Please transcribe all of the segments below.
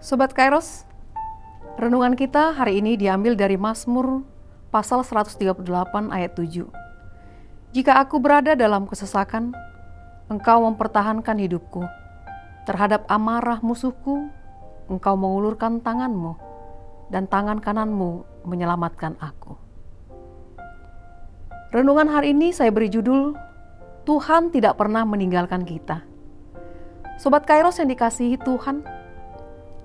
Sobat Kairos, renungan kita hari ini diambil dari Mazmur pasal 138 ayat 7. Jika aku berada dalam kesesakan, Engkau mempertahankan hidupku. Terhadap amarah musuhku, Engkau mengulurkan tangan-Mu, dan tangan kanan-Mu menyelamatkan aku. Renungan hari ini saya beri judul, Tuhan tidak pernah meninggalkan kita. Sobat Kairos yang dikasihi Tuhan,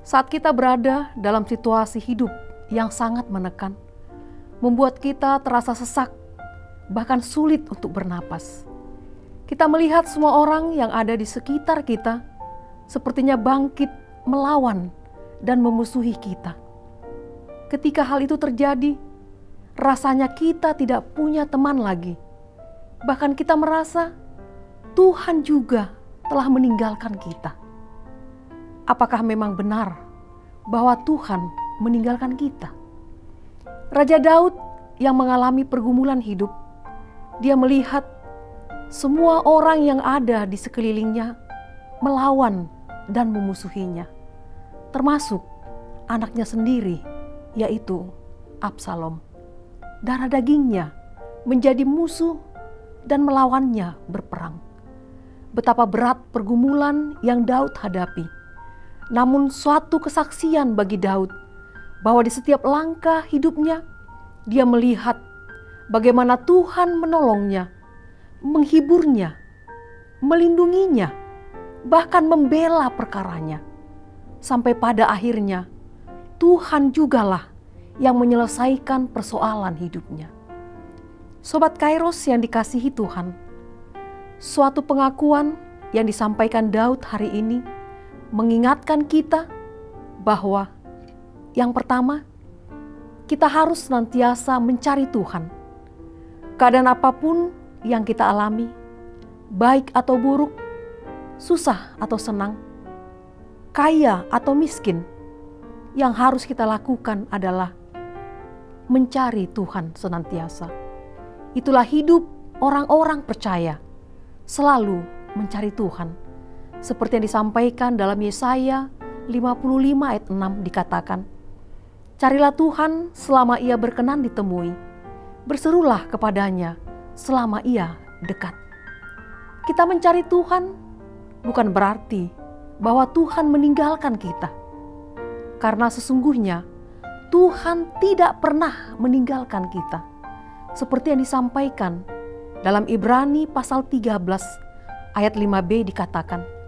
saat kita berada dalam situasi hidup yang sangat menekan, membuat kita terasa sesak, bahkan sulit untuk bernapas. Kita melihat semua orang yang ada di sekitar kita sepertinya bangkit melawan dan memusuhi kita. Ketika hal itu terjadi, rasanya kita tidak punya teman lagi. Bahkan kita merasa Tuhan juga telah meninggalkan kita. Apakah memang benar bahwa Tuhan meninggalkan kita? Raja Daud yang mengalami pergumulan hidup, dia melihat semua orang yang ada di sekelilingnya melawan dan memusuhinya, termasuk anaknya sendiri, yaitu Absalom. Darah dagingnya menjadi musuh dan melawannya berperang. Betapa berat pergumulan yang Daud hadapi. Namun suatu kesaksian bagi Daud bahwa di setiap langkah hidupnya dia melihat bagaimana Tuhan menolongnya, menghiburnya, melindunginya, bahkan membela perkaranya. Sampai pada akhirnya Tuhan jugalah yang menyelesaikan persoalan hidupnya. Sobat Kairos yang dikasihi Tuhan, suatu pengakuan yang disampaikan Daud hari ini mengingatkan kita bahwa yang pertama, kita harus senantiasa mencari Tuhan. Keadaan apapun yang kita alami, baik atau buruk, susah atau senang, kaya atau miskin, yang harus kita lakukan adalah mencari Tuhan senantiasa. Itulah hidup orang-orang percaya, selalu mencari Tuhan. Seperti yang disampaikan dalam Yesaya 55 ayat 6 dikatakan, carilah Tuhan selama ia berkenan ditemui, berserulah kepadanya selama ia dekat. Kita mencari Tuhan bukan berarti bahwa Tuhan meninggalkan kita. Karena sesungguhnya Tuhan tidak pernah meninggalkan kita. Seperti yang disampaikan dalam Ibrani pasal 13 ayat 5b dikatakan,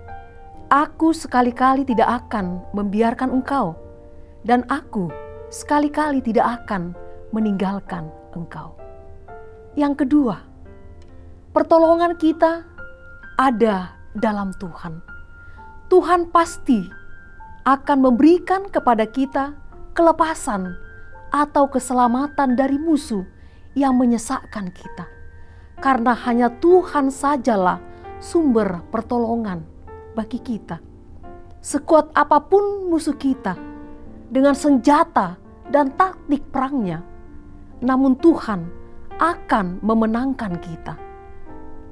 Aku sekali-kali tidak akan membiarkan engkau, dan aku sekali-kali tidak akan meninggalkan engkau. Yang kedua, pertolongan kita ada dalam Tuhan. Tuhan pasti akan memberikan kepada kita kelepasan atau keselamatan dari musuh yang menyesakkan kita. Karena hanya Tuhan sajalah sumber pertolongan bagi kita. Sekuat apapun musuh kita dengan senjata dan taktik perangnya, namun Tuhan akan memenangkan kita.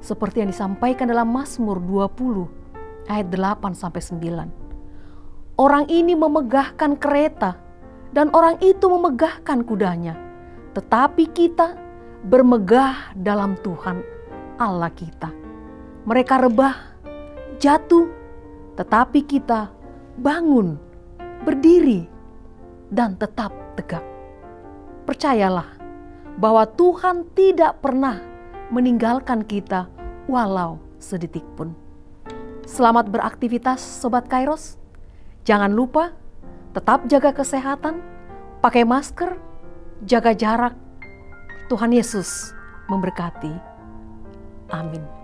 Seperti yang disampaikan dalam Mazmur 20 ayat 8-9. Orang ini memegahkan kereta dan orang itu memegahkan kudanya, tetapi kita bermegah dalam Tuhan Allah kita. Mereka rebah, jatuh, tetapi kita bangun, berdiri, dan tetap tegak. Percayalah bahwa Tuhan tidak pernah meninggalkan kita walau sedetik pun. Selamat beraktivitas Sobat Kairos. Jangan lupa tetap jaga kesehatan, pakai masker, jaga jarak. Tuhan Yesus memberkati. Amin.